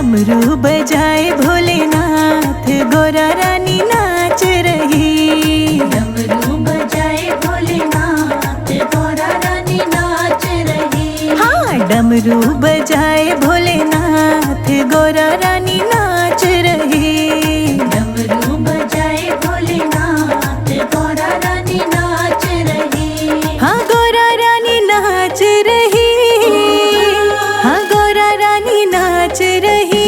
डमरू बजाए भोलेनाथ, गोरा रानी नाच रही। डमरू बजाए भोलेनाथ, गोरा रानी नाच रही। हाँ, डमरू बजाए भोलेनाथ, गोरा रानी नाच रही। डमरू बजाए भोलेनाथ, गोरा रानी नाच रही। हाँ, गोरा रानी नाच रही। हाँ, गोरा रानी नाच रही।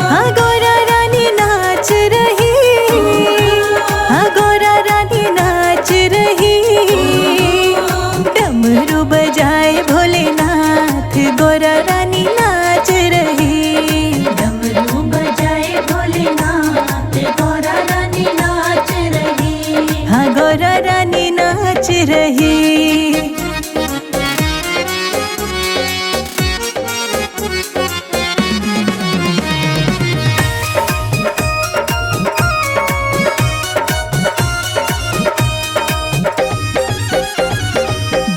हाँ, गोरा रानी नाच रही। हाँ, गोरा रानी नाच रही। डमरू बजाए भोलेनाथ, गोरा रानी नाच रही। डमरू बजाए भोलेनाथ, गोरा रानी नाच रही। हाँ, गोरा रानी नाच रही।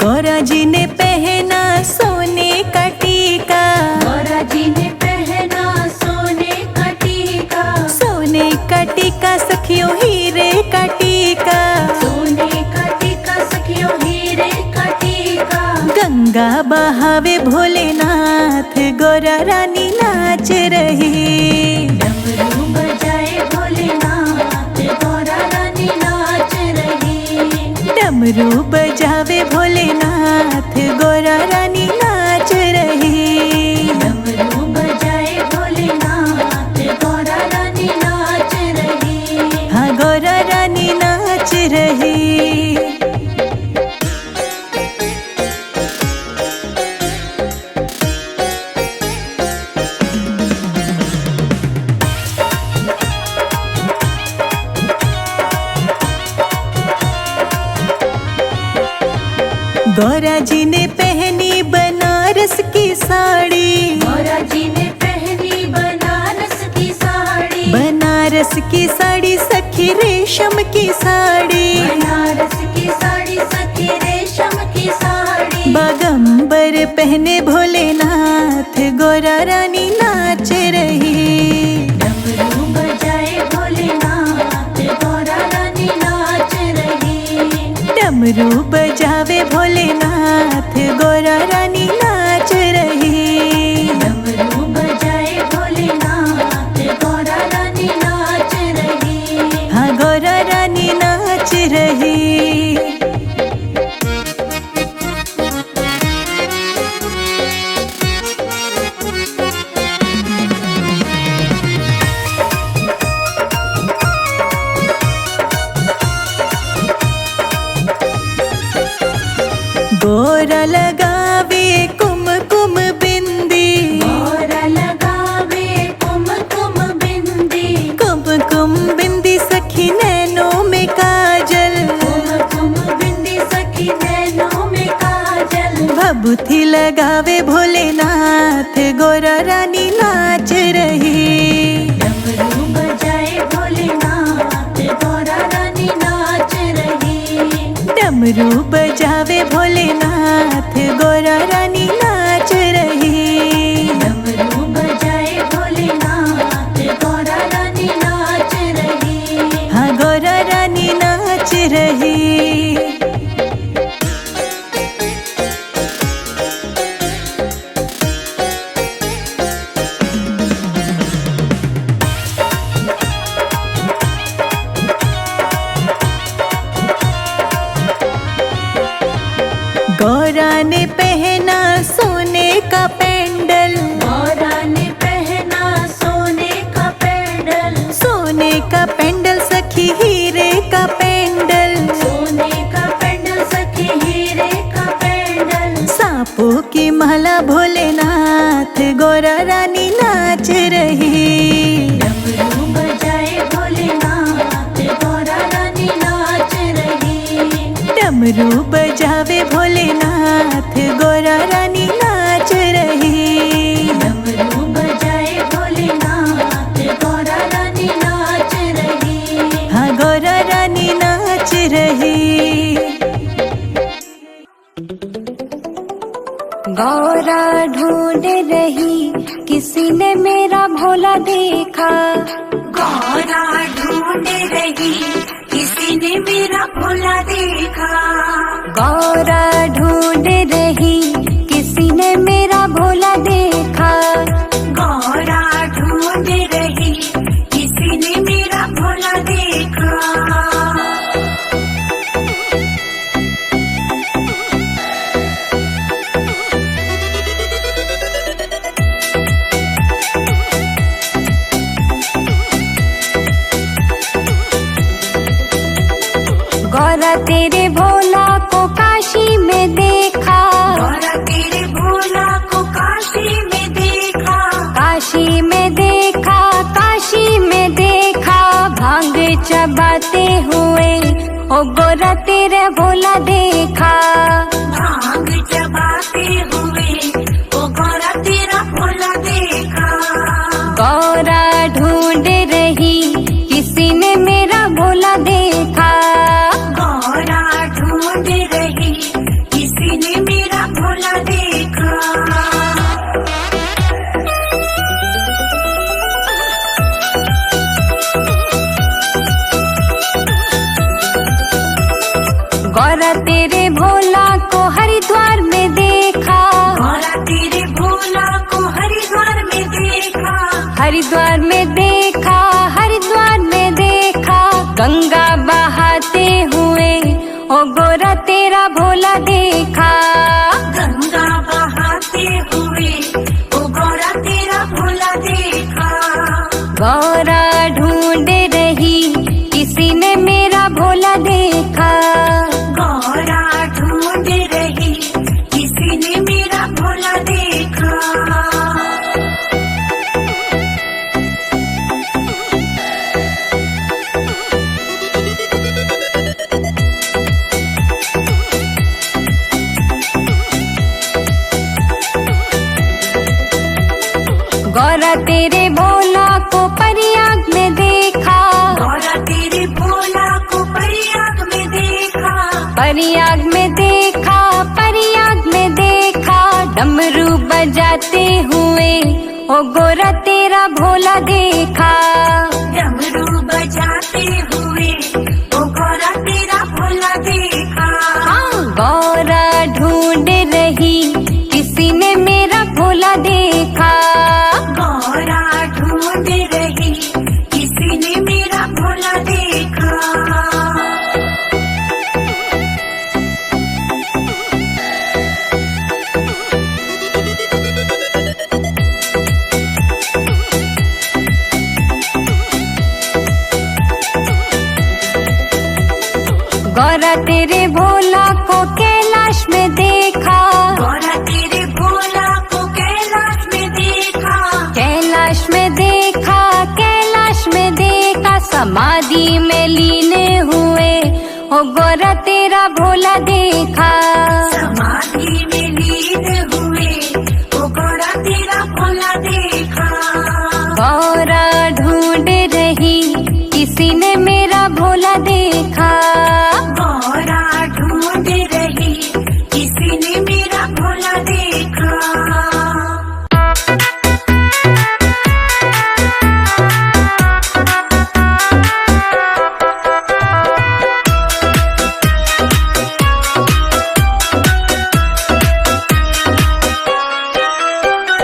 गौरा जी ने पहना सोने का टीका। गौरा जी ने पहना सोने का टीका। सोने का टीका सखियों हीरे का टीका। सोने का टीका सखियों हीरे का टीका। गंगा बहावे भोलेनाथ, गोरा रानी नाच रही। डमरू बजाए भोलेनाथ, गोरा रानी नाच रही। डमरू बजावे भोलेनाथ, गोरा रानी नाच रही। डमरू बजाए भोलेनाथ, गोरा रानी नाच रही। हाँ, गोरा रानी नाच रही। गौरा जी ने पहनी बनारस की साड़ी। गौरा जी ने पहनी बनारस की साड़ी। बनारस की साड़ी सखी रेशम की साड़ी। बनारस की साड़ी सखी रेशम की साड़ी। बागंबर पहने भोलेनाथ, गोरा रानी नाच रही। डमरू बजाए भोलेनाथ, गोरा रानी नाच रही। डमरू बजावे भोलेनाथ, गोरा रानी नाच रही। डमरू बजाए भोलेनाथ, गोरा रानी नाच रही। हाँ, गोरा रानी नाच रही। गोरा लगावे कुमकुम बिंदी। गोरा लगावे कुमकुम बिंदी। कुमकुम बिंदी सखी नैनों में काजल। कुमकुम बिंदी सखी नैनों में काजल। भभूति लगावे भोलेनाथ, गोरा रानी नाच रही। डमरू बजाए भोलेनाथ, गोरा रानी नाच रही। डमरू बजावे भोलेनाथ, गोरा रानी नाच रही। डमरू बजाए भोलेनाथ, गोरा रानी नाच रही। हाँ, गोरा रानी नाच रही। गौरा ने पहना सोने का पेंडल। गौरा ने पहना सोने का पेंडल। सोने का पेंडल सखी हीरे का पेंडल। सोने का पेंडल सखी हीरे का पेंडल। सांपों की माला भोलेनाथ, गोरा रानी नाच रही। डमरू बजाए भोलेनाथ, गोरा रानी नाच रही। डमरू बजावे भोलेनाथ, गोरा रानी नाच रही। डमरू बजाए भोलेनाथ, गोरा रानी नाच रही। हाँ, गोरा रानी नाच रही। गौरा ढूंढ रही किसी किसी ने मेरा भोला देखा। गौरा ढूंढ रही किसी ने मेरा भोला देखा। गौरा ढूंढ रही किसी ने मेरा भोला देखा। गौरा ढूंढ रही किसी ने मेरा भोला देखा। गौरा तेरे भोला को काशी में देखा। गौरा तेरे भोला को काशी में देखा। काशी में देखा, काशी में देखा, भांग चबाते हुए ओ गौरा तेरे भोला देखा। भांग चबाते हुए ओ गौरा तेरा भोला देखा। गौरा ढूंढ रही किसी ने मेरा भोला देखा। गौरा ढूंढ रही किसी ने मेरा भोला देखा। गौरा तेरे भोला को हरिद्वार में देखा। गौरा तेरे भोला को हरिद्वार में देखा। हरिद्वार में देखा, हरिद्वार में देखा, गंगा बहाते हुए ओ गौरा तेरा भोला देखा। गंगा बहाते हुए ओ गौरा तेरा भोला देखा। गौरा ढूंढ रही किसी ने मेरा भोला देखा। गौरा ढूंढ रही किसी ने मेरा भोला देखा। गौरा तेरे भोला को प्रयाग में देखा। गौरा तेरे भोला को प्रयाग में देखा। प्रयाग में देखा, प्रयाग में देखा, डमरू बजाते हुए ओ गौरा तेरा भोला देखा। डमरू बजाते हुए ओ गौरा तेरा भोला देखा। गौरा ढूंढ रही किसी ने मेरा भोला देखा। गौरा ढूंढ रही किसी ने मेरा भोला देखा। गौरा तेरे भोला को कैलाश में देखा। गौरा तेरे भोला को कैलाश में देखा। कैलाश में देखा, कैलाश में देखा, समाधि में लीन हुए ओ गौरा तेरा भोला देखा। समाधि में लीन हुए ओ गौरा तेरा भोला देखा। गौरा ढूंढ रही किसी ने मेरा भोला देखा। गौरा ढूंढ रही किसी ने मेरा भोला देखा।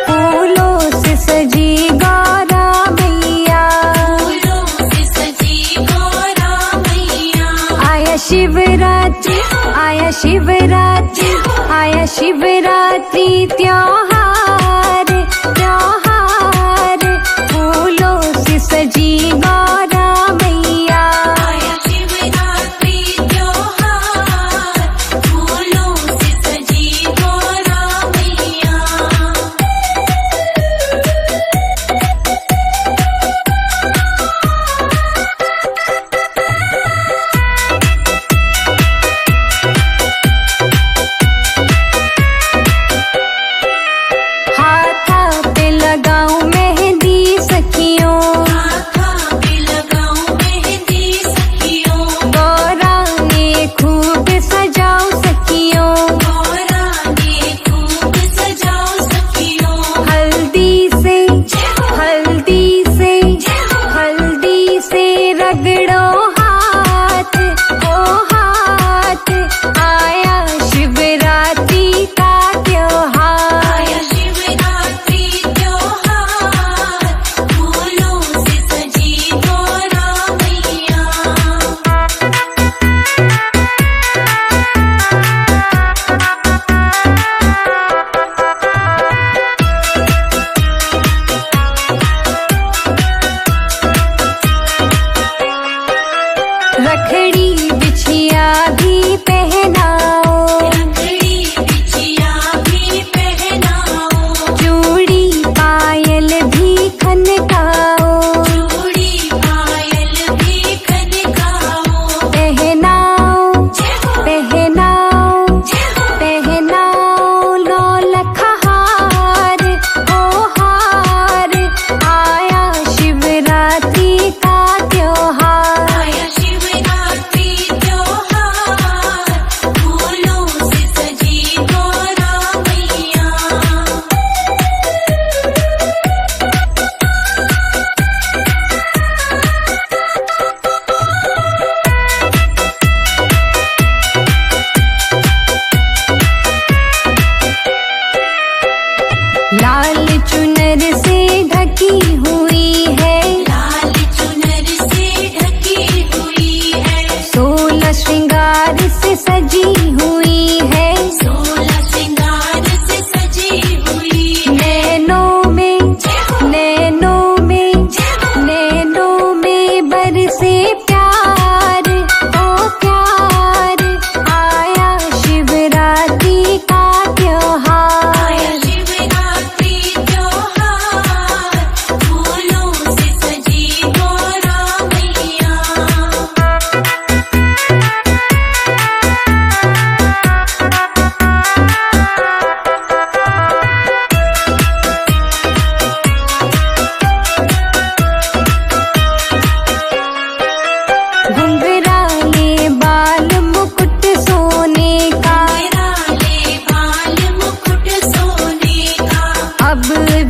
फूलों से सजी गौरा मैया। फूलों से सजी गौरा मैया। आया शिवरात्रि, आया शिवरात्रि, आया शिवरात्रि त्योहार, त्योहार, फूलों से सजी गौरा मैया। आया शिवरात्रि त्योहार। फूलों से सजी गौरा मैया।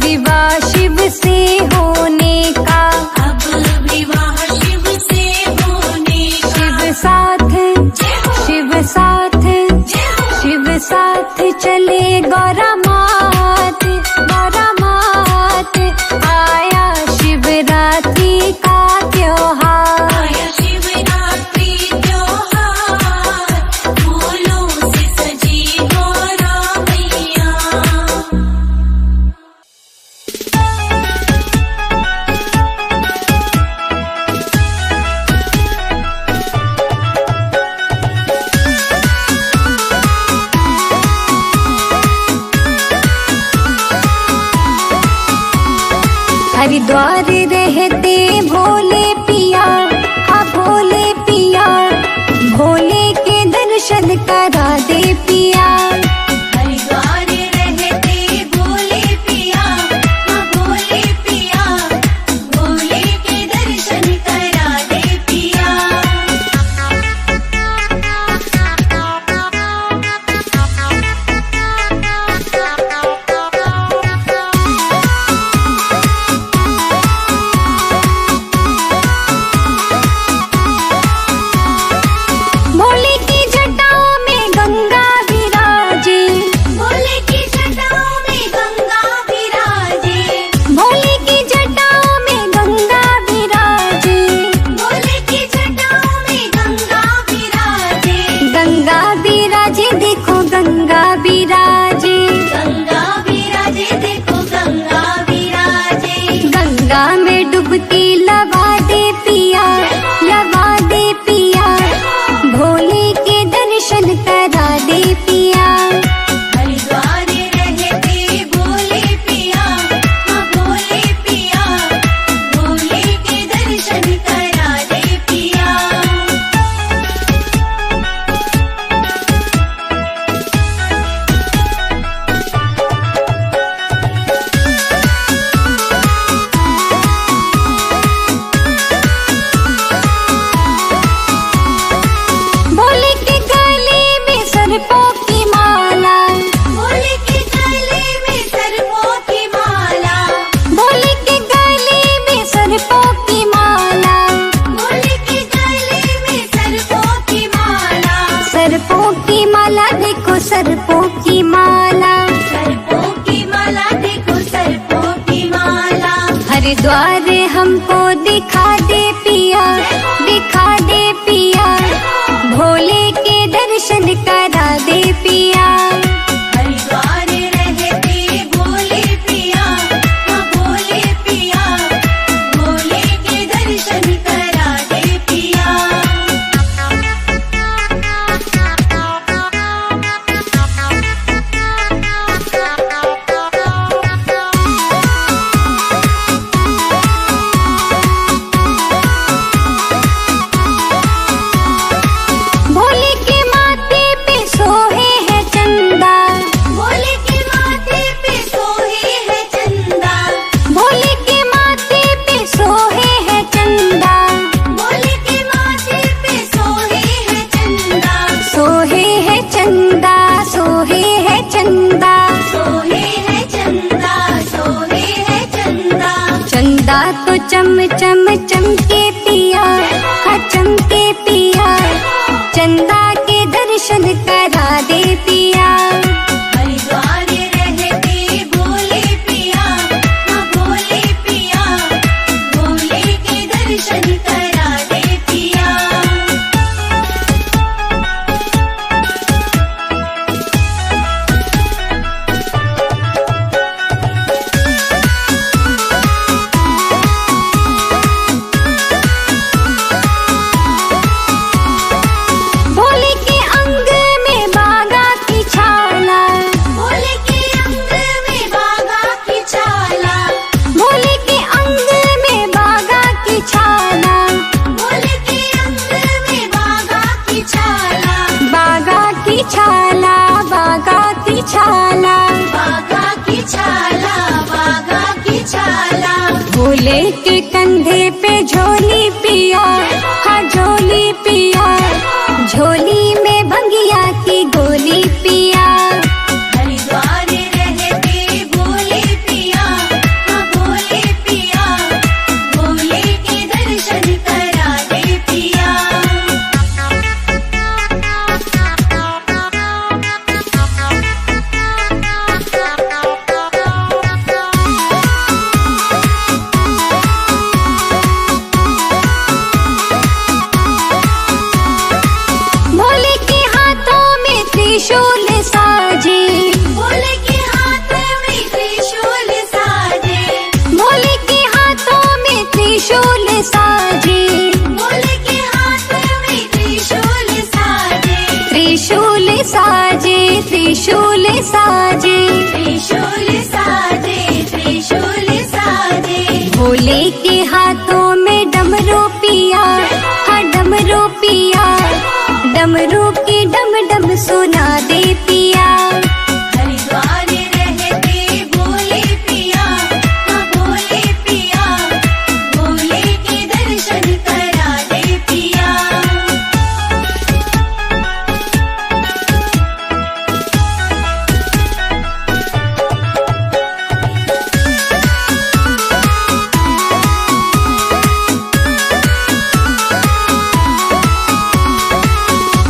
विवाह शिव से होने का, अब विवाह शिव से होने का। शिव साथ, शिव साथ, शिव साथ चले गौरा मात, गौरा मात। आया शिवरात्रि का त्योहार, आया शिवरात्रि त्योहार, फूलों से सजी गौरा मैया। हरिद्वार रहते भोले पिया, हाँ भोले पिया, भोले के दर्शन करा दे पिया। हरिद्वार रहते भोले पिया, हाँ भोले पिया, भोले के दर्शन करा दे पिया। भोले की जटाओं में गंगा विराजे, भोले की जटाओं में गंगा विराजे, भोले की जटाओं में गंगा विराजे, भोले की जटाओं में गंगा विराजे। गंगा विराजे देखो गंगा विराजे, गंगा विराजे देखो गंगा विराजे। गंगा में डुबकी लगा दे पिया, लगा दे पिया, भोले के दर्शन करा दे पिया। हरिद्वार रहते भोले पिया, हाँ भोले पिया, भोले के दर्शन करा दे पिया। भोले के गले में सर्पों की माला, भोले के गले में सर्पों की माला, भोले के गले में सर्पों की माला, भोले के गले में सर्पों की माला। सर्पों की माला देखो सर्पों की माला। सर्पों की माला देखो सर्पों की माला। हरिद्वार हमको दिखा दे पिया, दिखा दे पिया, भोले के दर्शन करा दे पिया। हरिद्वार रहते भोले पिया, हाँ भोले पिया, भोले के दर्शन करा दे पिया। भोले के माथे पे सोहे है चंदा, भोले के माथे पे सोहे है चंदा, भोले के माथे पे सोहे है चंदा, भोले के माथे पे सोहे है चंदा। सोहे है चंदा, सोहे है चंदा, सोहे है चंदा, सोहे है चंदा। चंदा तो चम चम चमके पिया, हाँ चमके पिया, चंदा के दर्शन करा दे पिया। हरिद्वार रहते भोले पिया, हाँ भोले पिया, भोले के दर्शन करा दे पिया। भोले के अंग में बागा की छाला, भोले के अंग में बागा की छाला, भोले के अंग में बागा की छाला, भोले के अंग में बागा की छाला, बागा की छाला, बागा की छाला, बागा की छाला, बागा की छाला। भोले के कंधे पे झोली पिया, हाँ झोली पिया, झोली में भंगिया की गोली पिया। हरिद्वार रहते भोले पिया, लेके हाथों में डमरू पिया, हाँ डमरू पिया, डमरू की डम डम सुना दे पिया। हरिद्वार रहते भोले पिया, हाँ भोले पिया, भोले के दर्शन करा दे पिया।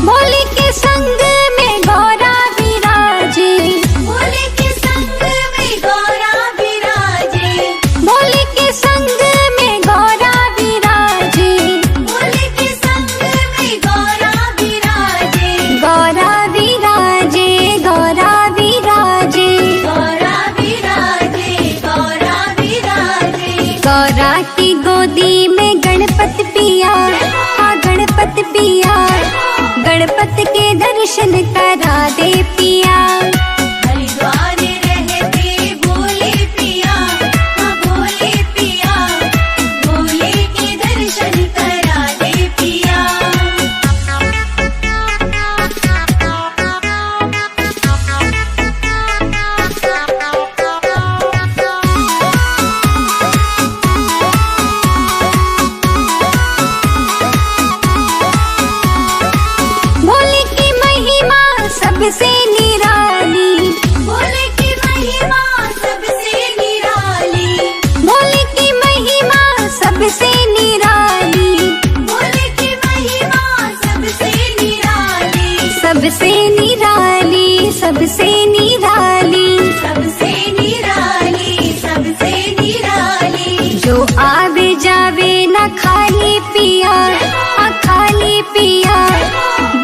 भोले के संग में गौरा विराजे, भोले के संग में गौरा विराजे, भोले के संग में गौरा विराजे, भोले के संग में गौरा विराजे, गौरा विराजे, गौरा विराजे, गौरा विराजे, गौरा विराजे। गौरा की गोदी में गणपत पिया, हाँ गणपत पिया, गणपत के दर्शन करा दे पिया। हरिद्वार रहते भोले पिया, हाँ भोले पिया, भोले के दर्शन करा दे पिया। भोले की महिमा सबसे निराली, भोले की महिमा सबसे निराली, भोले की महिमा सबसे निराली, भोले की महिमा सबसे निराली, सबसे निराली, सबसे निराली। सबसे निराली, सबसे निराली। जो आवे जावे न खाली पिया, हाँ खाली पिया,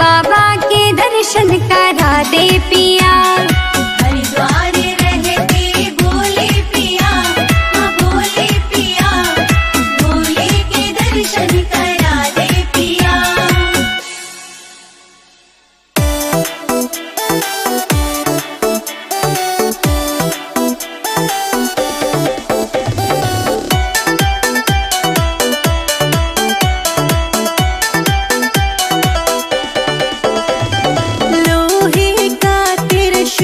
बाबा के दर्शन करा दे पिया। हरिद्वार रहते भोले पिया, हाँ भोले पिया, भोले के दर्शन करा दे पिया। लोहे का त्रिशूल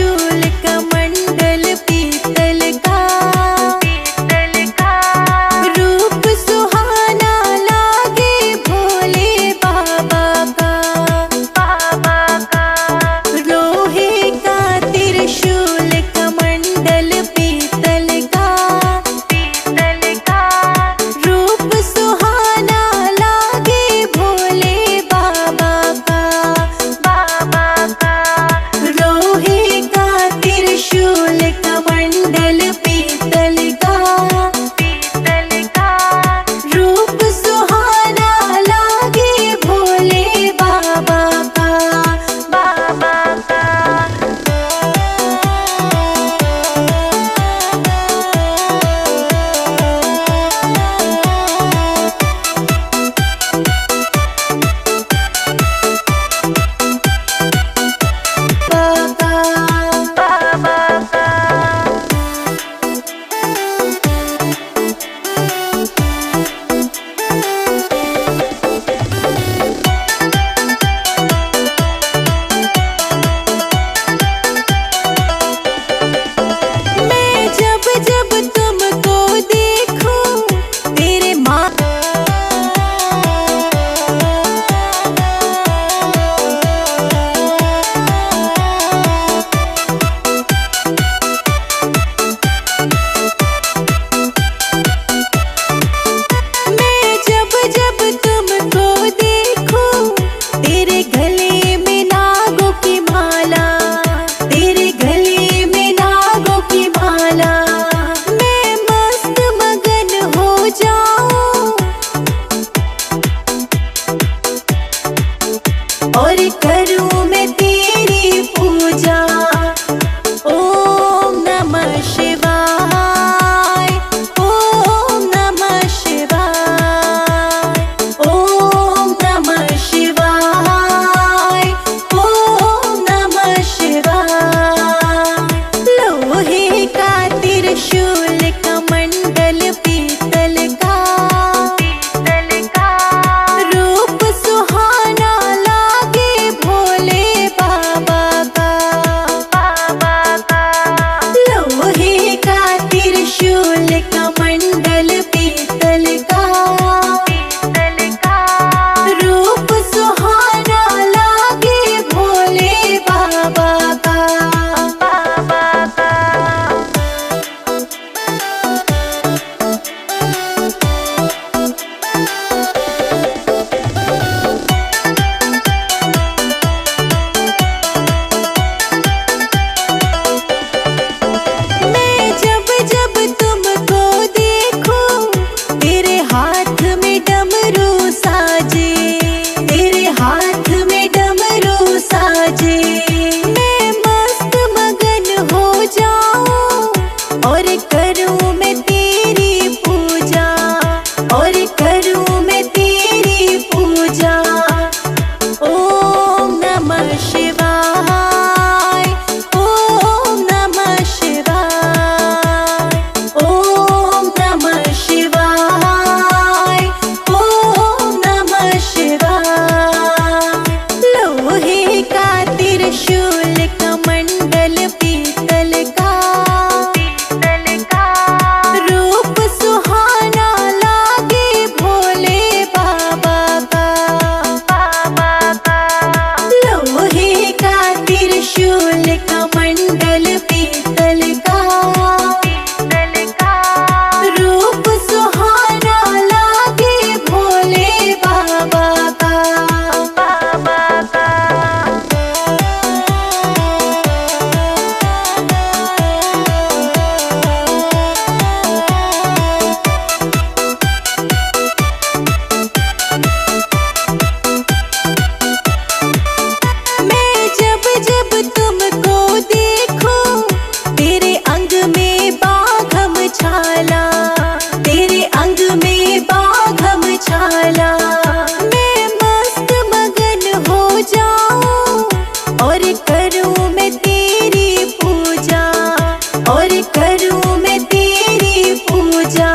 पूजा।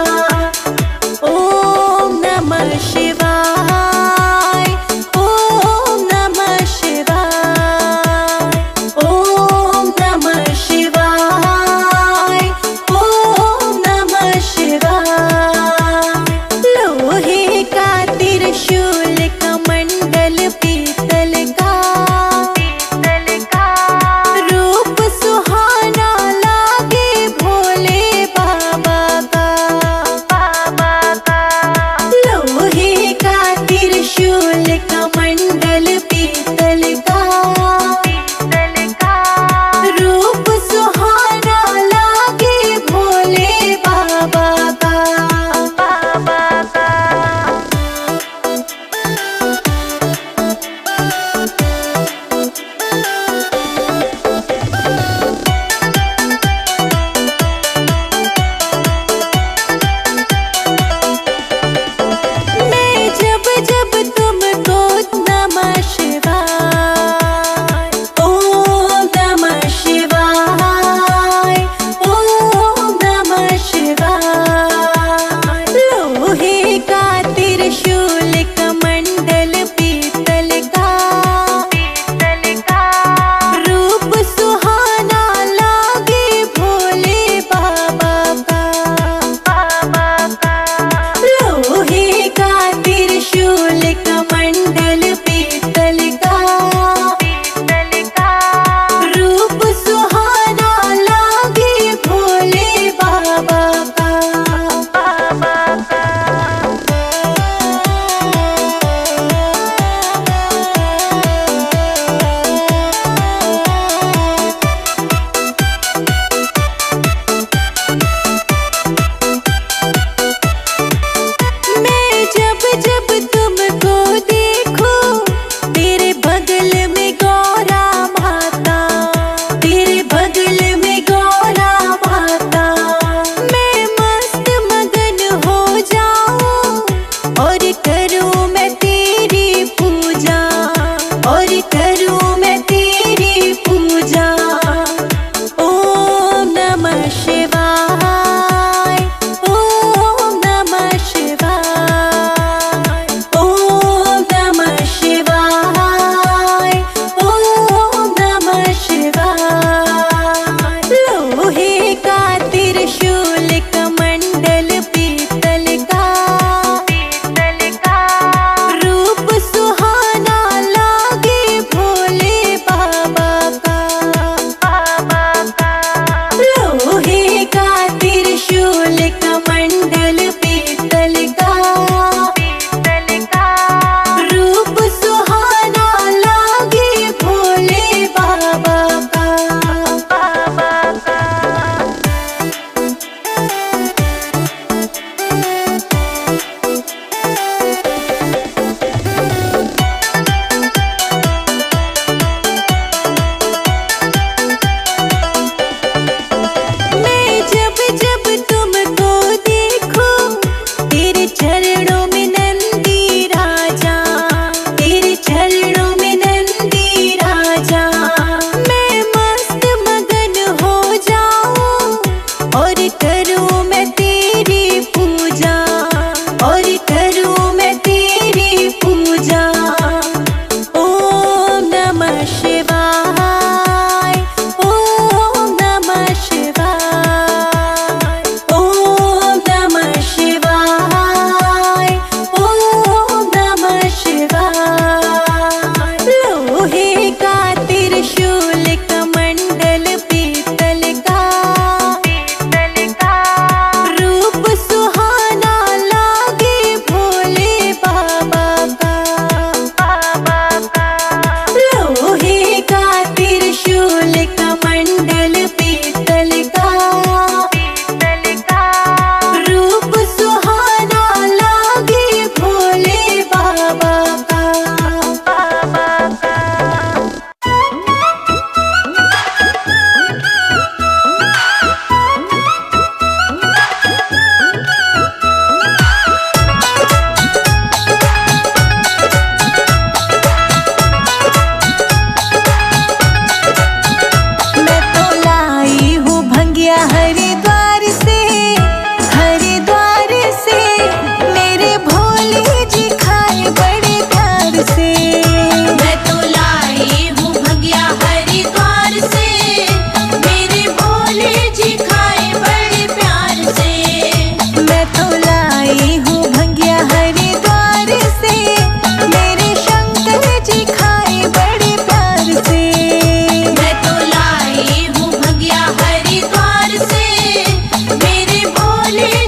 ओम नमः शिवाय, ओम नमः शिवाय, ओम नमः शिवाय, ओम नमः शिवाय। लोहे का त्रिशूल कमंडल पीतल का, रूप सुहाना लागे भोले बाबा का।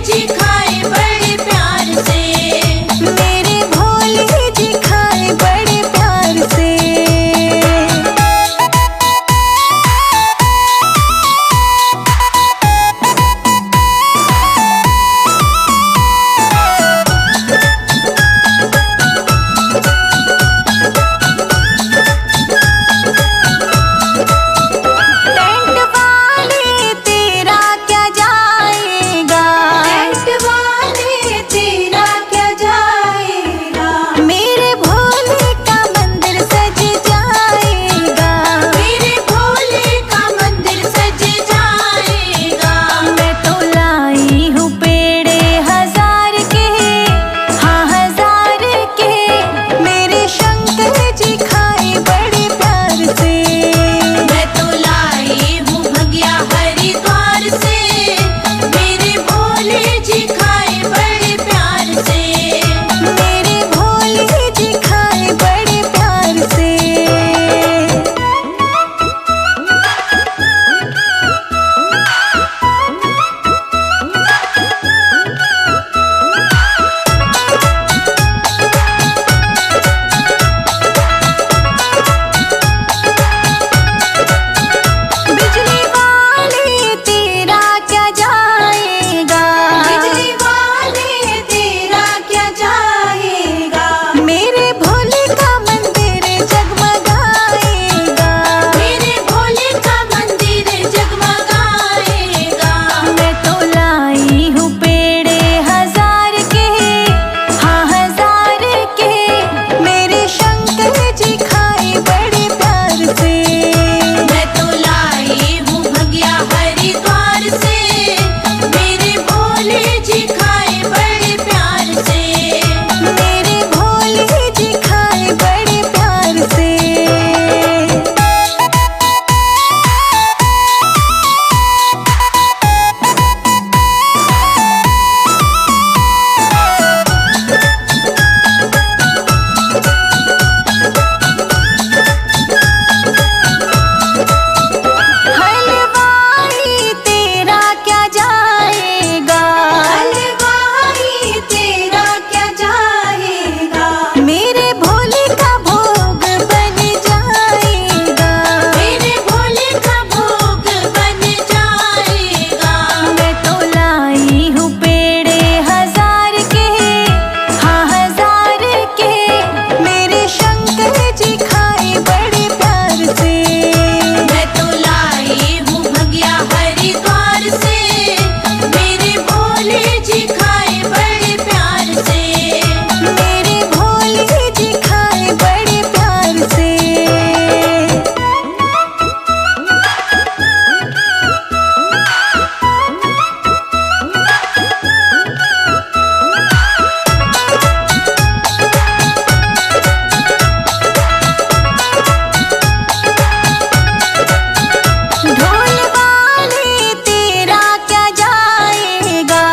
जी खाए बड़े प्यार से। मेरे भोले जी खाए बड़े प्यार से। टेंट वाले तेरा क्या जाएगा, टेंट वाले तेरा क्या जाएगा, मेरे भोले का मंदिर सज जाएगा। मेरे भोले का मंदिर सज जाएगा। मैं तो लाई हूँ पेड़े 1000 के, हाँ 1000 के, मेरे शंकर जी खाए बड़े प्यार से। मैं तो लाई हूँ भगिया हरिद्वार से, मेरे भोले जी खाए बड़े प्यार से। मेरे भोले जी खाए बड़े प्यार से। बिजली वाले तेरा क्या जाएगा, बिजली वाले तेरा क्या जाएगा, मेरे भोले का मंदिर जगमगाएगा। मेरे भोले का मंदिर जगमगाएगा। मैं तो लाई हूँ पेड़े 1000 के, हाँ 1000 के, मेरे शंकर जी खाए बड़े प्यार से। मैं तो लाई हूँ भगिया हरिद्वार से, मेरे भोले जी खाए बड़े प्यार से। मेरे भोले जी खाए बड़े प्यार से। हलवाई तेरा क्या जाएगा, हलवाई तेरा क्या जाएगा, मेरे भोले का भोग बन जाएगा। मेरे भोले का भोग बन जाएगा। मैं तो लाई हूँ पेड़े 1000 के, हाँ 1000 के, मेरे शंकर जी खाए बड़े प्यार से। मैं तो लाई हूँ भगिया हरिद्वार से, मेरे भोले जी खाए बड़े प्यार से। मेरे भोले जी खाए बड़े प्यार से। ढोल वाले तेरा क्या जाएगा,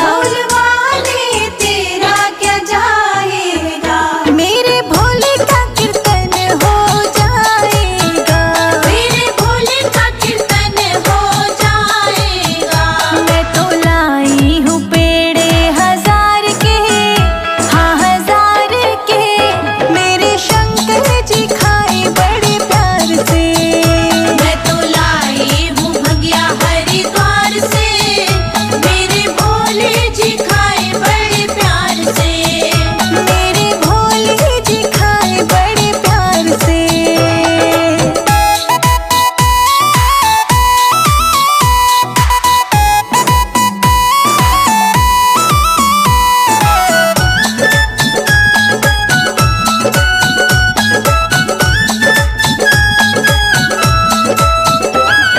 ढोल वाले तेरा क्या जाएगा, मेरे भोले का कीर्तन हो जाएगा। मेरे भोले का कीर्तन हो जाएगा। मैं तो लाई हूँ पेड़े 1000 के, हाँ 1000 के, मेरे शंकर जी खाए बड़े प्यार से। मैं तो लाई हूँ भगिया हरिद्वार से, मेरे भोले जी खाए बड़े प्यार से। मेरे भोले जी खाए बड़े प्यार से।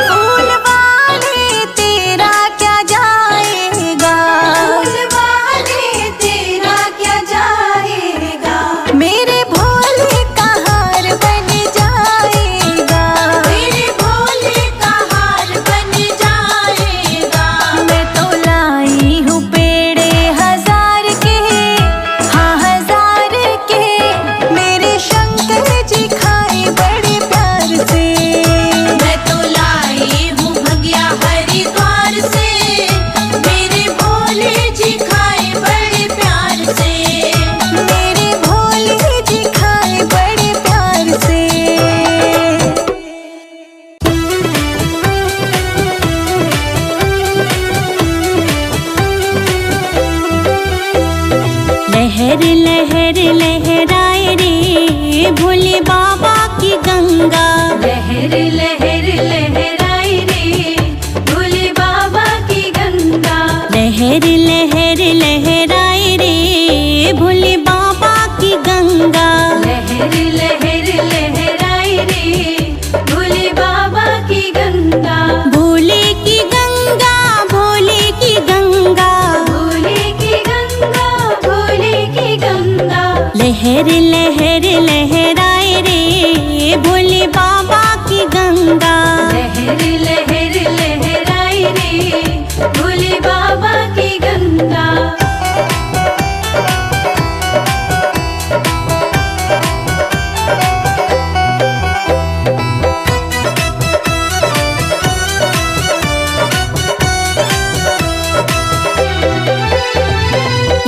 फूल वाले तेरा क्या जाएगा, फूल जी खाए बड़े प्यार से। मेरे भोले जी खाए बड़े प्यार से। लहर लहर लहराए रे भोले बाबा की गंगा। लहर लहर लहराए रे भोले बाबा की गंगा। लहर लहर लहराए रे भोले बाबा की गंगा। लहर लहर लहराए रे भोले बाबा की गंगा। भोले की गंगा भोले की गंगा। भोले की गंगा भोले की गंगा। लहर लहर लहराए रे भोले बाबा की गंगा। लहर लहर लहराए रे भोले बाबा की गंगा।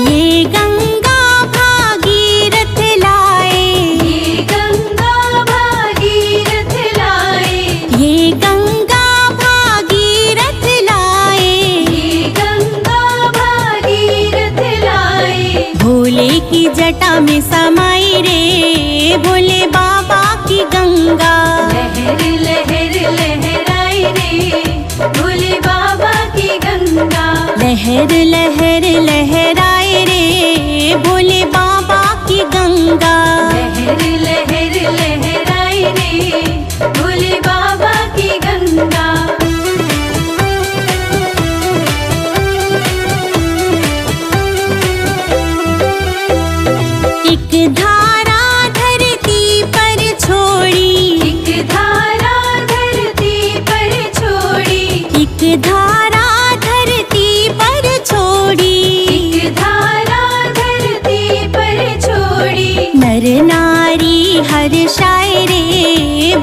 ये गंगा भागीरथ लाए। ये गंगा भागीरथ लाए। ये गंगा भागीरथ लाए। ये गंगा भागीरथ लाए। भोले की जटा में समाई रे भोले बाबा की गंगा। लहर लहर लहराए रे भोले बाबा की गंगा। लहर लहर लहराए रे भोले बाबा की गंगा। लहर लहर लहराए रे भोले बाबा की गंगा। एक धारा धरती पर छोड़ी। एक धारा धरती पर छोड़ी। एक धारा धरती पर छोड़ी। एक धारा धरती पर छोड़ी। नर नारी हर्षाए रे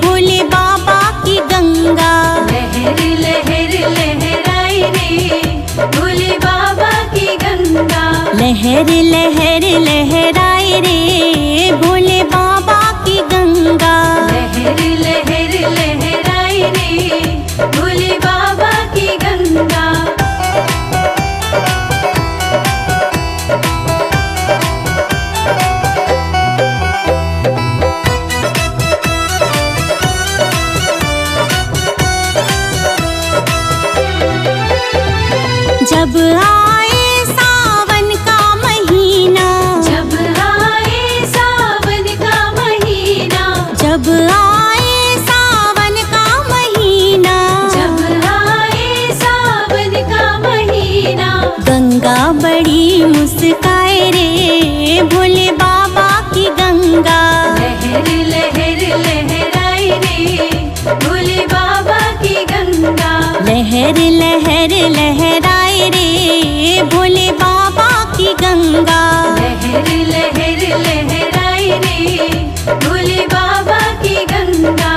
भोले बाबा की गंगा। लहर लहर लहराए रे भोले बाबा की गंगा। लहर लहर लहराए रे भोले बाबा की गंगा। लहर लहर लहराए रे भोले बाबा की गंगा। जब आए सावन का महीना। जब आए सावन का महीना। जब आए सावन का महीना। जब आए सावन का महीना। गंगा बड़ी मुस्काए रे भोले बाबा की गंगा। लहर लहर लहराए रे भोले बाबा की गंगा। लहर लहर लहराए रे भोले बाबा की गंगा। लहर लहर लहराए रे भोले बाबा की गंगा।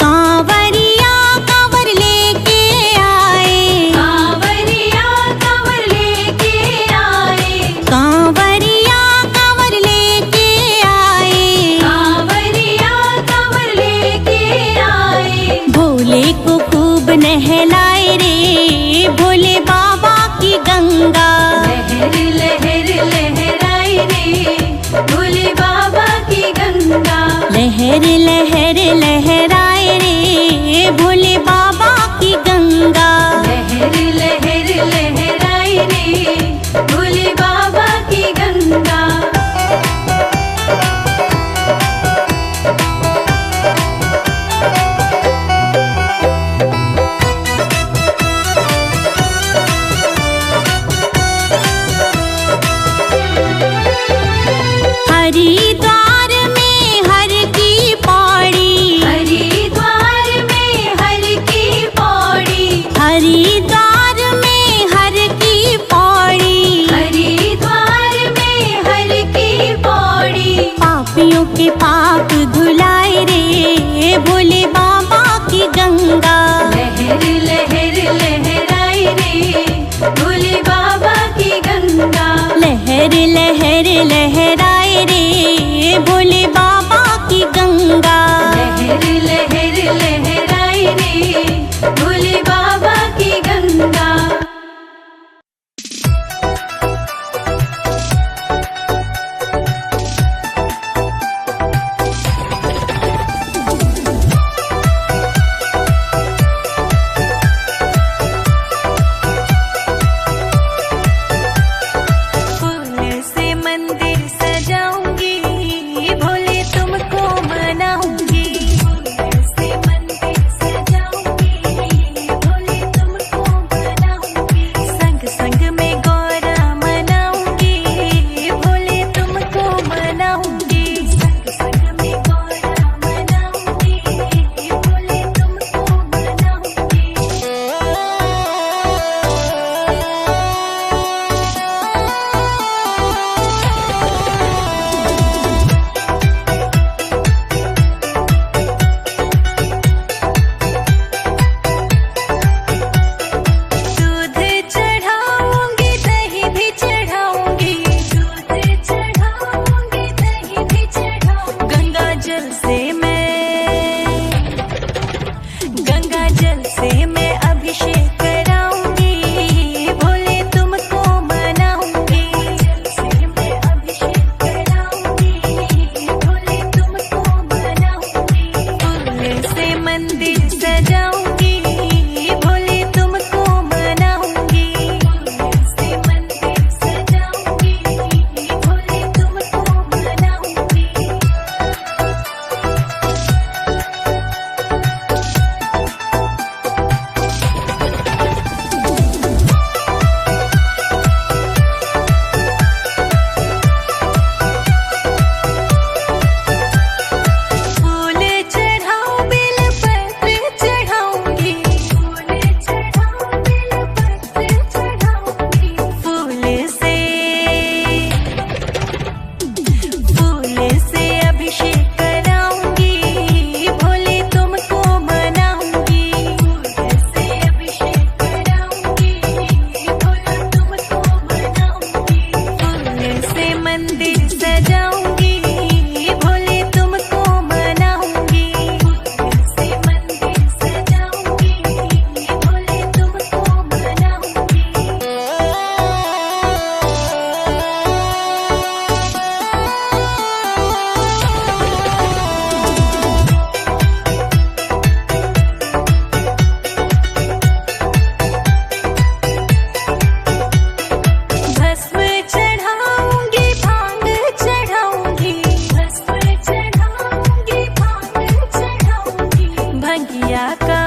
कांवरिया कांवर लेके आए। कांवरिया कांवर लेके आए। कांवरिया कांवर लेके आए। कांवरिया कांवर लेके आए। भोले को खूब नहलाए रे भोले बाबा की गंगा। लहर लहर लहराए रे भोले बाबा की गंगा। लहर लहर लहराए रे भोले बाबा की गंगा। लहर लहर लहराए रे भोले बाबा की गंगा। हरिद्वार में हर की पौड़ी। लहर लहर लहराए रे भोले बाबा की गंगा। लहर लहर लहराए रे भोले बाबा की गंगा। भंगिया का